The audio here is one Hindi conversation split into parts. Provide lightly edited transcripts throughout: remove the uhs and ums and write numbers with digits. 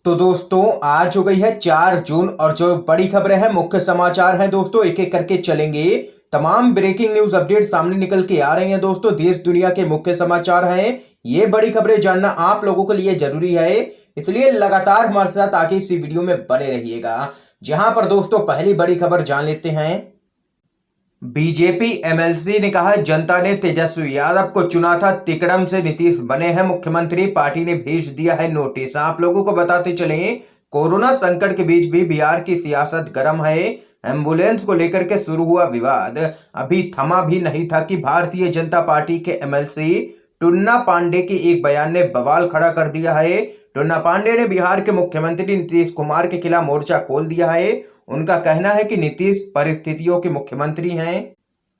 तो दोस्तों आज हो गई है 4 जून और जो बड़ी खबरें हैं मुख्य समाचार हैं दोस्तों एक एक करके चलेंगे। तमाम ब्रेकिंग न्यूज अपडेट सामने निकल के आ रही हैं दोस्तों। देश दुनिया के मुख्य समाचार हैं, ये बड़ी खबरें जानना आप लोगों के लिए जरूरी है, इसलिए लगातार हमारे साथ आगे इसी वीडियो में बने रहिएगा। जहां पर दोस्तों पहली बड़ी खबर जान लेते हैं। बीजेपी एमएलसी ने कहा जनता ने तेजस्वी यादव को चुना था, तिकड़म से नीतीश बने हैं मुख्यमंत्री, पार्टी ने भेज दिया है नोटिस। आप लोगों को बताते चलें, कोरोना संकट के बीच भी बिहार की सियासत गर्म है। एम्बुलेंस को लेकर के शुरू हुआ विवाद अभी थमा भी नहीं था कि भारतीय जनता पार्टी के एमएलसी टुन्ना पांडे के एक बयान ने बवाल खड़ा कर दिया है। टुन्ना पांडे ने बिहार के मुख्यमंत्री नीतीश कुमार के खिलाफ मोर्चा खोल दिया है। उनका कहना है कि नीतीश परिस्थितियों के मुख्यमंत्री हैं,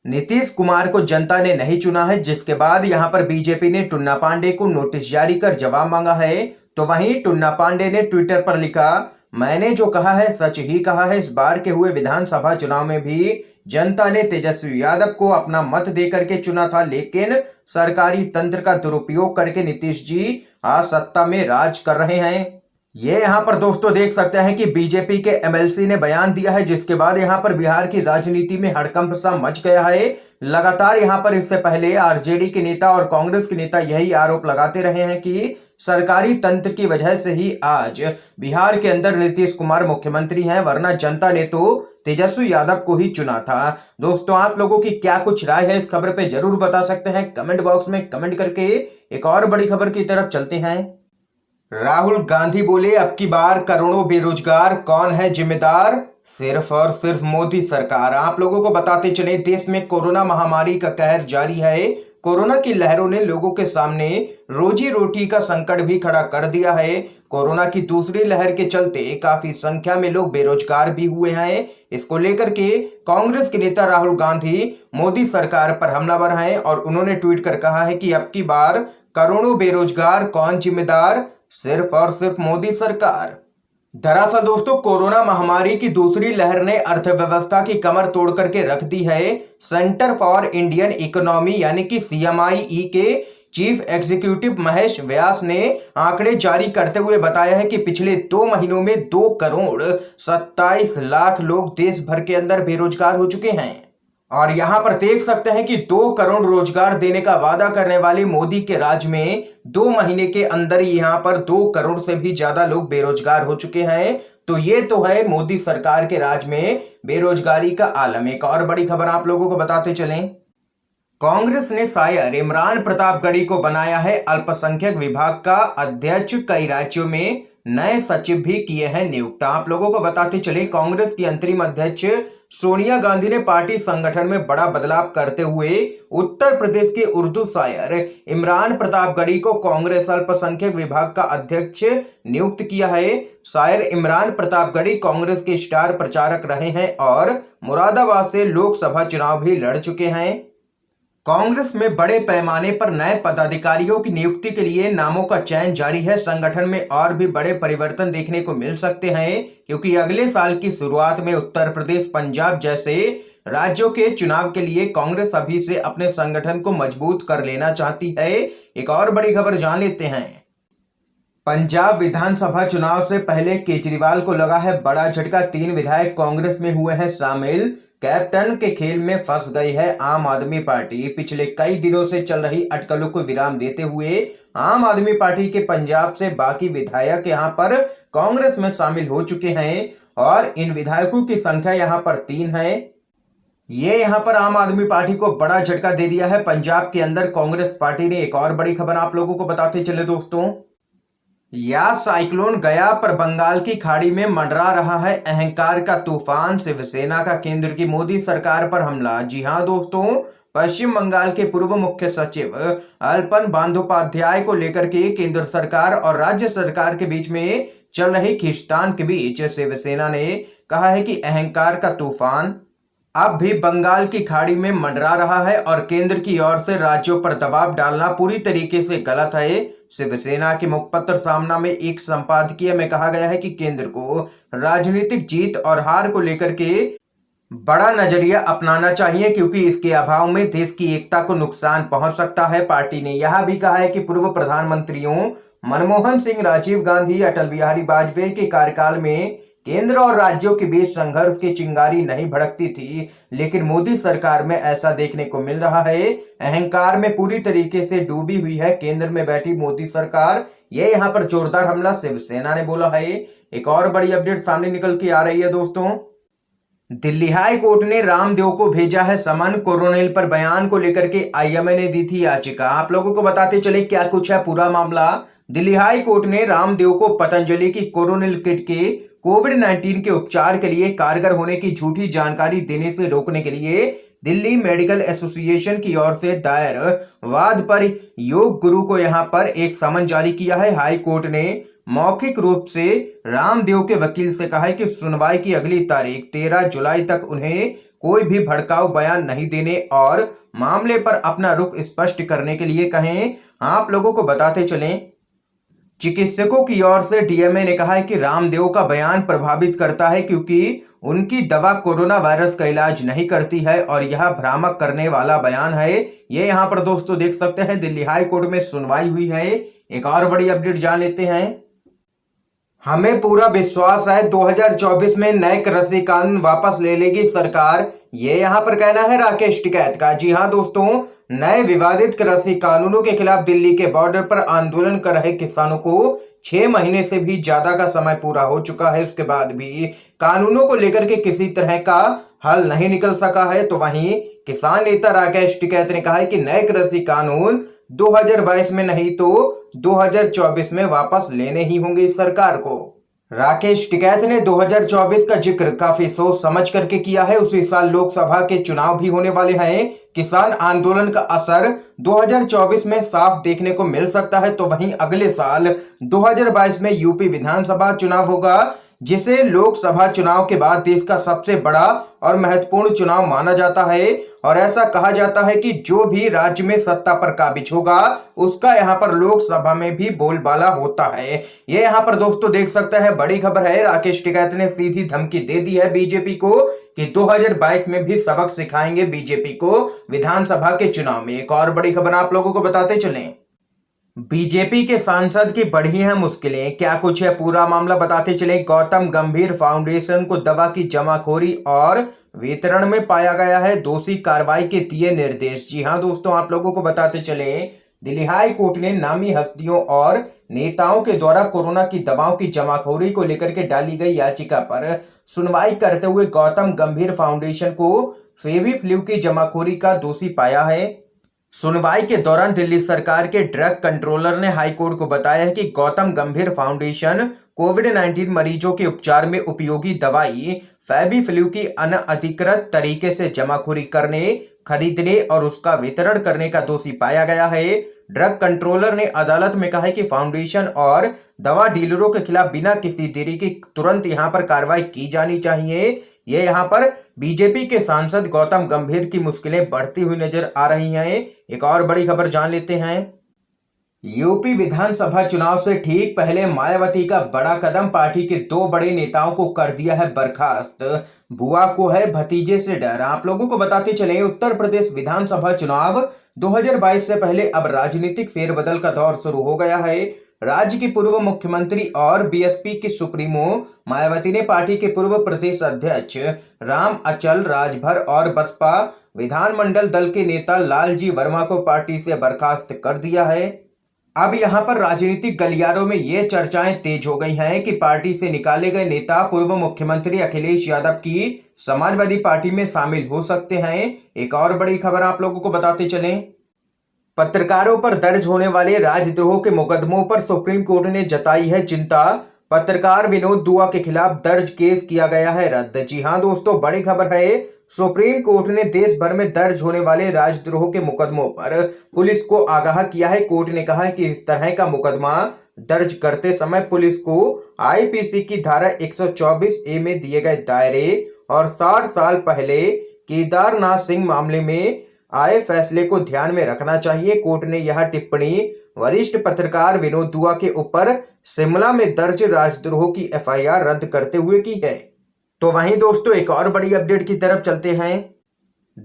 नीतीश कुमार को जनता ने नहीं चुना है, जिसके बाद यहां पर बीजेपी ने टुन्ना पांडे को नोटिस जारी कर जवाब मांगा है। तो वहीं टुन्ना पांडे ने ट्विटर पर लिखा, मैंने जो कहा है सच ही कहा है। इस बार के हुए विधानसभा चुनाव में भी जनता ने तेजस्वी यादव को अपना मत देकर के चुना था, लेकिन सरकारी तंत्र का दुरुपयोग करके नीतीश जी आज सत्ता में राज कर रहे हैं। ये यहाँ पर दोस्तों देख सकते हैं कि बीजेपी के एमएलसी ने बयान दिया है, जिसके बाद यहाँ पर बिहार की राजनीति में हड़कंप सा मच गया है। लगातार यहाँ पर इससे पहले आरजेडी के नेता और कांग्रेस के नेता यही आरोप लगाते रहे हैं कि सरकारी तंत्र की वजह से ही आज बिहार के अंदर नीतीश कुमार मुख्यमंत्री हैं, वरना जनता ने तो तेजस्वी यादव को ही चुना था। दोस्तों आप लोगों की क्या कुछ राय है इस खबर पे जरूर बता सकते हैं कमेंट बॉक्स में कमेंट करके। एक और बड़ी खबर की तरफ चलते हैं। राहुल गांधी बोले अब की बार करोड़ों बेरोजगार, कौन है जिम्मेदार? सिर्फ और सिर्फ मोदी सरकार। आप लोगों को बताते चले, देश में कोरोना महामारी का कहर जारी है। कोरोना की लहरों ने लोगों के सामने रोजी रोटी का संकट भी खड़ा कर दिया है। कोरोना की दूसरी लहर के चलते काफी संख्या में लोग बेरोजगार भी हुए हैं। इसको लेकर के कांग्रेस के नेता राहुल गांधी मोदी सरकार पर हमलावर हैं और उन्होंने ट्वीट कर कहा है कि अब की बार करोड़ों बेरोजगार, कौन जिम्मेदार? सिर्फ और सिर्फ मोदी सरकार। दरअसल दोस्तों कोरोना महामारी की दूसरी लहर ने अर्थव्यवस्था की कमर तोड़ करके रख दी है। सेंटर फॉर इंडियन इकोनॉमी यानी कि सीएमआई के चीफ एग्जीक्यूटिव महेश व्यास ने आंकड़े जारी करते हुए बताया है कि पिछले 2 महीनों में 2 करोड़ 27 लाख लोग देश भर के अंदर बेरोजगार हो चुके हैं। और यहां पर देख सकते हैं कि 2 करोड़ रोजगार देने का वादा करने वाली मोदी के राज में 2 महीने के अंदर ही यहां पर 2 करोड़ से भी ज्यादा लोग बेरोजगार हो चुके हैं। तो ये तो है मोदी सरकार के राज में बेरोजगारी का आलम। एक और बड़ी खबर आप लोगों को बताते चलें, कांग्रेस ने शायर इमरान प्रतापगढ़ी को बनाया है अल्पसंख्यक विभाग का अध्यक्ष। कई राज्यों में नए सचिव भी किए हैं नियुक्त। आप लोगों को बताते चले, कांग्रेस की अंतरिम अध्यक्ष सोनिया गांधी ने पार्टी संगठन में बड़ा बदलाव करते हुए उत्तर प्रदेश के उर्दू शायर इमरान प्रतापगढ़ी को कांग्रेस अल्पसंख्यक विभाग का अध्यक्ष नियुक्त किया है। शायर इमरान प्रतापगढ़ी कांग्रेस के स्टार प्रचारक रहे हैं और मुरादाबाद से लोकसभा चुनाव भी लड़ चुके हैं। कांग्रेस में बड़े पैमाने पर नए पदाधिकारियों की नियुक्ति के लिए नामों का चयन जारी है। संगठन में और भी बड़े परिवर्तन देखने को मिल सकते हैं, क्योंकि अगले साल की शुरुआत में उत्तर प्रदेश, पंजाब जैसे राज्यों के चुनाव के लिए कांग्रेस अभी से अपने संगठन को मजबूत कर लेना चाहती है। एक और बड़ी खबर जान लेते हैं। पंजाब विधानसभा चुनाव से पहले केजरीवाल को लगा है बड़ा झटका, 3 विधायक कांग्रेस में हुए हैं शामिल। कैप्टन के खेल में फंस गई है आम आदमी पार्टी। पिछले कई दिनों से चल रही अटकलों को विराम देते हुए आम आदमी पार्टी के पंजाब से बाकी विधायक यहां पर कांग्रेस में शामिल हो चुके हैं और इन विधायकों की संख्या यहां पर 3 है। ये यहां पर आम आदमी पार्टी को बड़ा झटका दे दिया है पंजाब के अंदर कांग्रेस पार्टी ने। एक और बड़ी खबर आप लोगों को बताते चले दोस्तों, या साइक्लोन गया पर बंगाल की खाड़ी में मंडरा रहा है अहंकार का तूफान, शिवसेना का केंद्र की मोदी सरकार पर हमला। जी हां दोस्तों, पश्चिम बंगाल के पूर्व मुख्य सचिव अल्पन बंदोपाध्याय को लेकर के केंद्र सरकार और राज्य सरकार के बीच में चल रही खींचतान के बीच शिवसेना ने कहा है कि अहंकार का तूफान अब भी बंगाल की खाड़ी में मंडरा रहा है और केंद्र की ओर से राज्यों पर दबाव डालना पूरी तरीके से गलत है। शिवसेना के मुखपत्र सामना में एक संपादकीय में कहा गया है कि केंद्र को राजनीतिक जीत और हार को लेकर के बड़ा नजरिया अपनाना चाहिए, क्योंकि इसके अभाव में देश की एकता को नुकसान पहुंच सकता है। पार्टी ने यह भी कहा है कि पूर्व प्रधानमंत्रियों मनमोहन सिंह, राजीव गांधी, अटल बिहारी वाजपेयी के कार्यकाल में केंद्र और राज्यों के बीच संघर्ष की चिंगारी नहीं भड़कती थी, लेकिन मोदी सरकार में ऐसा देखने को मिल रहा है। अहंकार में पूरी तरीके से डूबी हुई है केंद्र में बैठी मोदी सरकार। ये यहाँ पर जोरदार हमला शिवसेना ने बोला है। एक और बड़ी अपडेट सामने निकल के आ रही है दोस्तों। दिल्ली हाई कोर्ट ने रामदेव को भेजा है समन। कोरोनिल पर बयान को लेकर के आईएमए ने दी थी याचिका। आप लोगों को बताते चले क्या कुछ है पूरा मामला। दिल्ली हाई कोर्ट ने रामदेव को पतंजलि की कोरोनिल किट के कोविड-19 के उपचार के लिए कारगर होने की झूठी जानकारी देने से रोकने के लिए दिल्ली मेडिकल एसोसिएशन की ओर से दायर वाद पर योग गुरु को यहां पर एक समन जारी किया है। हाई कोर्ट ने मौखिक रूप से रामदेव के वकील से कहा है कि सुनवाई की अगली तारीख 13 जुलाई तक उन्हें कोई भी भड़काऊ बयान नहीं देने और मामले पर अपना रुख स्पष्ट करने के लिए कहें। आप लोगों को बताते चलें, चिकित्सकों की ओर से डीएमए ने कहा है कि रामदेव का बयान प्रभावित करता है क्योंकि उनकी दवा कोरोना वायरस का इलाज नहीं करती है और यह भ्रामक करने वाला बयान है। ये यहाँ पर दोस्तों देख सकते हैं दिल्ली हाई कोर्ट में सुनवाई हुई है। एक और बड़ी अपडेट जान लेते हैं। हमें पूरा विश्वास है 2024 में नए कृषि कानून वापस ले लेगी सरकार। ये यहाँ पर कहना है राकेश टिकैत का। जी हाँ दोस्तों, नए विवादित कृषि कानूनों के खिलाफ दिल्ली के बॉर्डर पर आंदोलन कर रहे किसानों को 6 महीने से भी ज्यादा का समय पूरा हो चुका है। उसके बाद भी कानूनों को लेकर के किसी तरह का हल नहीं निकल सका है। तो वहीं किसान नेता राकेश टिकैत ने कहा है कि नए कृषि कानून 2022 में नहीं तो 2024 में वापस लेने ही होंगे सरकार को। राकेश टिकैत ने 2024 का जिक्र काफी सोच समझ करके किया है। उसी साल लोकसभा के चुनाव भी होने वाले हैं। किसान आंदोलन का असर 2024 में साफ देखने को मिल सकता है। तो वहीं अगले साल 2022 में यूपी विधानसभा चुनाव होगा, जिसे लोकसभा चुनाव के बाद देश का सबसे बड़ा और महत्वपूर्ण चुनाव माना जाता है। और ऐसा कहा जाता है कि जो भी राज्य में सत्ता पर काबिज होगा उसका यहाँ पर लोकसभा में भी बोलबाला होता है। ये यहाँ पर दोस्तों देख सकते हैं बड़ी खबर है। राकेश टिकैत ने सीधी धमकी दे दी है बीजेपी को कि 2022 में भी सबक सिखाएंगे बीजेपी को विधानसभा के चुनाव में। एक और बड़ी खबर आप लोगों को बताते चलें। बीजेपी के सांसद की बढ़ी हैं मुश्किलें। क्या कुछ है पूरा मामला बताते चले। गौतम गंभीर फाउंडेशन को दवा की जमाखोरी और वितरण में पाया गया है दोषी, कार्रवाई के दिए निर्देश। जी हां दोस्तों, आप लोगों को बताते चले दिल्ली हाई कोर्ट ने नामी हस्तियों और नेताओं के द्वारा कोरोना की दवाओं की जमाखोरी को लेकर के डाली गई याचिका पर सुनवाई करते हुए गौतम गंभीर फाउंडेशन को फेविफ्लू की जमाखोरी का दोषी पाया है। सुनवाई के दौरान दिल्ली सरकार के ड्रग कंट्रोलर ने हाईकोर्ट को बताया है कि गौतम गंभीर फाउंडेशन कोविड-19 मरीजों के उपचार में उपयोगी दवाई फेविफ्लू की अनअधिकृत तरीके से जमाखोरी करने, खरीदने और उसका वितरण करने का दोषी पाया गया है। ड्रग कंट्रोलर ने अदालत में कहा है कि फाउंडेशन और दवा डीलरों के खिलाफ बिना किसी देरी के तुरंत यहां पर कार्रवाई की जानी चाहिए। ये यहाँ पर बीजेपी के सांसद गौतम गंभीर की मुश्किलें बढ़ती हुई नजर आ रही हैं। एक और बड़ी खबर जान लेते हैं। यूपी विधानसभा चुनाव से ठीक पहले मायावती का बड़ा कदम। पार्टी के 2 बड़े नेताओं को कर दिया है बर्खास्त। बुआ को है भतीजे से डर। आप लोगों को बताते चले उत्तर प्रदेश विधानसभा चुनाव 2022 से पहले अब राजनीतिक फेरबदल का दौर शुरू हो गया है। राज्य की पूर्व मुख्यमंत्री और बीएसपी की सुप्रीमो मायावती ने पार्टी के पूर्व प्रदेश अध्यक्ष राम अचल राजभर और बसपा विधानमंडल दल के नेता लालजी वर्मा को पार्टी से बर्खास्त कर दिया है। अब यहां पर राजनीतिक गलियारों में ये चर्चाएं तेज हो गई हैं कि पार्टी से निकाले गए नेता पूर्व मुख्यमंत्री अखिलेश यादव की समाजवादी पार्टी में शामिल हो सकते हैं। एक और बड़ी खबर आप लोगों को बताते चलें। पत्रकारों पर दर्ज होने वाले राजद्रोह के मुकदमों पर सुप्रीम कोर्ट ने जताई है चिंता। पत्रकार विनोद दुआ के खिलाफ दर्ज केस किया गया है रद्द। जी हां दोस्तों, बड़ी खबर है। सुप्रीम कोर्ट ने देश भर में दर्ज होने वाले राजद्रोह के मुकदमों पर पुलिस को आगाह किया है। कोर्ट ने कहा है कि इस तरह का मुकदमा दर्ज करते समय पुलिस को आईपीसी की धारा 124A में दिए गए दायरे और 60 साल पहले केदारनाथ सिंह मामले में आए फैसले को ध्यान में रखना चाहिए। कोर्ट ने यह टिप्पणी वरिष्ठ पत्रकार विनोद दुआ के ऊपर शिमला में दर्ज राजद्रोह की एफआईआर रद्द करते हुए की है। तो वहीं दोस्तों एक और बड़ी अपडेट की तरफ चलते हैं।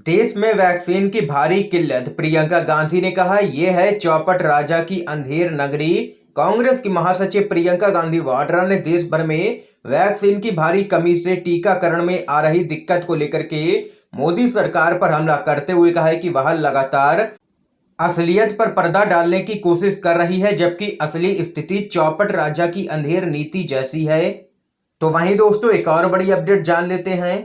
देश में वैक्सीन की भारी किल्लत। प्रियंका गांधी ने कहा यह है चौपट राजा की अंधेर नगरी। कांग्रेस की महासचिव प्रियंका गांधी वाड्रा ने देश भर में वैक्सीन की भारी कमी से टीकाकरण में आ रही दिक्कत को लेकर के मोदी सरकार पर हमला करते हुए कहा है कि वह लगातार असलियत पर पर्दा डालने की कोशिश कर रही है, जबकि असली स्थिति चौपट राजा की अंधेर नीति जैसी है। तो वहीं दोस्तों एक और बड़ी अपडेट जान लेते हैं।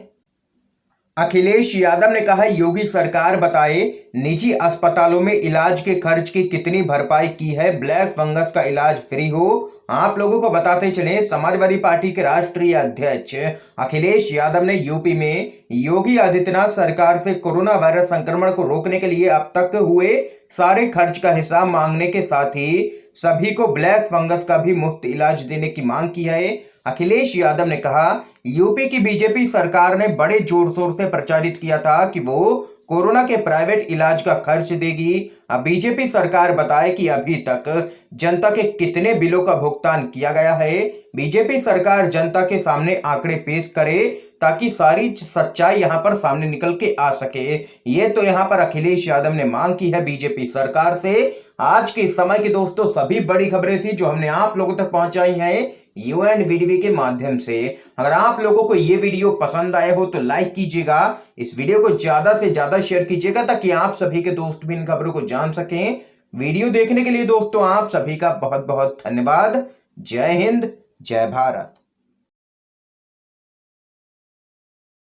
अखिलेश यादव ने कहा योगी सरकार बताए निजी अस्पतालों में इलाज के खर्च की कितनी भरपाई की है, ब्लैक फंगस का इलाज फ्री हो। आप लोगों को बताते चले, समाजवादी पार्टी के राष्ट्रीय अध्यक्ष अखिलेश यादव ने यूपी में योगी आदित्यनाथ सरकार से कोरोना वायरस संक्रमण को रोकने के लिए अब तक हुए सारे खर्च का हिसाब मांगने के साथ ही सभी को ब्लैक फंगस का भी मुफ्त इलाज देने की मांग की है। अखिलेश यादव ने कहा यूपी की बीजेपी सरकार ने बड़े जोर शोर से प्रचारित किया था कि वो कोरोना के प्राइवेट इलाज का खर्च देगी। अब बीजेपी सरकार बताए कि अभी तक जनता के कितने बिलों का भुगतान किया गया है। बीजेपी सरकार जनता के सामने आंकड़े पेश करे ताकि सारी सच्चाई यहां पर सामने निकल के आ सके। ये तो यहां पर अखिलेश यादव ने मांग की है बीजेपी सरकार से। आज के समय की दोस्तों सभी बड़ी खबरें थी जो हमने आप लोगों तक पहुंचाई हैं UNVDV के माध्यम से। अगर आप लोगों को ये वीडियो पसंद आए हो तो लाइक कीजिएगा, इस वीडियो को ज्यादा से ज्यादा शेयर कीजिएगा ताकि आप सभी के दोस्त भी इन खबरों को जान सकें। वीडियो देखने के लिए दोस्तों आप सभी का बहुत बहुत धन्यवाद। जय हिंद, जय भारत।